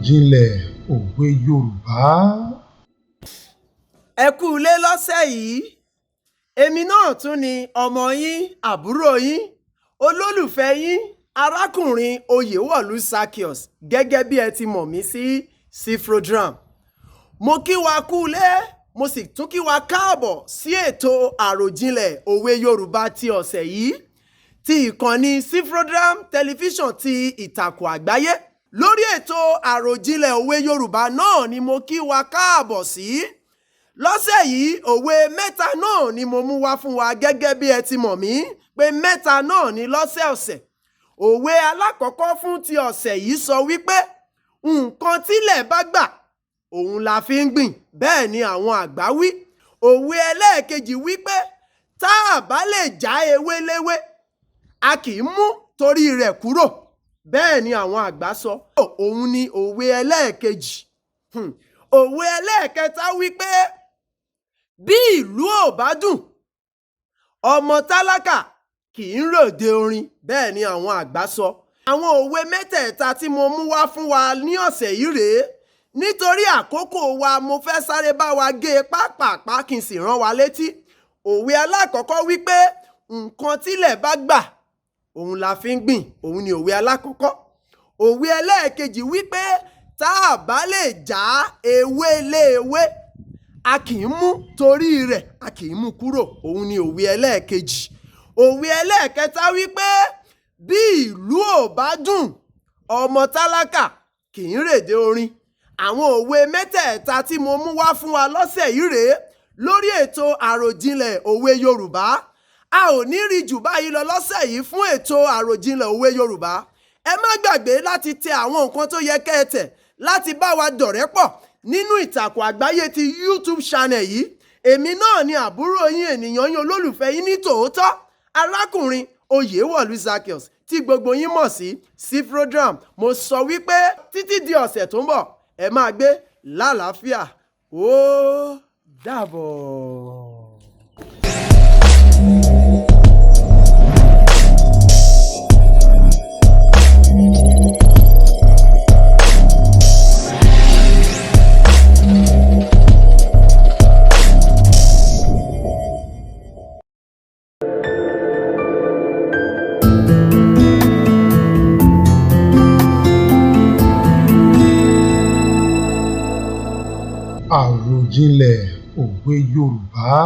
Àròjinlẹ̀ òwe Yorùbá. Ẹ kú ilé lọ́sẹ̀ yìí. Èmi náà tún ni ọmọ yín, àbúrò yín, olólùfẹ́ yín, arákùnrin OYEWOLU ZACCHEAUS gẹ́gẹ́ bí ẹ ti mọ̀ mí sí CFRODRAM. Mo kí wa kú ilé, mo sì tún kí wa káàbọ̀ sí ètò àròjinlẹ̀ òwe Yorùbá ti ọ̀sẹ̀ yìí ti ìkànnì CFRODRAM tẹlifíṣàn ti ìtàkùn àgbáyé. Lórí ètò àròjinlẹ̀ òwe Yorùbá náà ni mo kí wa káàbọ̀ sí. Lọ́sẹ̀ yìí òwe mẹ́ta náà ni mo mú wá fún wa gẹ́gẹ́ bí ẹ ti mọ̀ mí pé mẹ́ta náà ni lọ́sẹ̀ọ̀sẹ̀. Òwe alákọ̀ọ́kọ́ fún ti ọ̀sẹ̀ yìí sọ wípé nǹkan tílẹ̀ bá gbà òun la fi ń gbìn, bẹ́ẹ̀ ni àwọn àgbà wí. Òwe ẹlẹ́ẹ̀kejì wípé tá a bá lè já ewé léwé a kì í mú torí rẹ̀ kúrò, bẹ́ẹ̀ ni àwọn àgbà sọ. Òun ni òwe ẹlẹ́ẹ̀kejì. Òwe ẹlẹ́ẹ̀kẹta wípé bí ìlú ò bá dùn ọmọ tálákà kì í ròde orin, bẹ́ẹ̀ ni àwọn àgbà sọ. Àwọn òwe mẹ́tẹ̀ẹ̀ta tí mo mú wá fún wa ní ọ̀sẹ̀ yìí rèé. Nítorí àkókò wa mo fẹ́ sáré bá wa gé e pápápá kí n sì rán wa létí. Òwe alákọ̀ọ́kọ́ wípé nǹkan tílẹ̀ bá gbà òun la fi ń gbìn, òun ni òwe alákọ̀ọ́kọ́. Òwe ẹlẹ́ẹ̀kejì wípé tá a bá lè já ewé léewé a kì í mú torí rẹ̀ a kì í mú kúrò, òun ni òwe ẹlẹ́ẹ̀kejì. Òwe ẹlẹ́ẹ̀kẹta wípé bí ìlú ò bá dùn ọmọ tálákà kì í rèdè orin. Àwọn òwe mẹ́tẹ̀ẹ̀ta tí mo mú wá fún wa lọ́sẹ̀ yìí rèé lórí ètò àròjinlẹ̀ òwe Yorùbá. A ò ní rí jù báyìí lọ lọ́sẹ̀ yìí fún ètò àròjinlẹ̀ òwe Yorùbá. Ẹ má gbàgbé láti tẹ àwọn nǹkan tó yẹ kẹ́ ẹ tẹ̀ láti bá wa dọ̀rẹ́ pọ̀ nínú ìtàkùn àgbáyé ti YouTube channel yìí. Èmi náà ni àbúrò yín, ènìyàn yín, olólùfẹ́ yín ní tòótọ́, arákùnrin OYEWOLU ZACCHEAUS tí gbogbo yín mọ̀ sí CFRODRAM. Mo sọ wípé títí di ọ̀sẹ̀ tó ń bọ̀ ẹ máa gbé lálàáfíà. Ó dàbọ̀. Àròjinlẹ̀ òwe Yorùbá.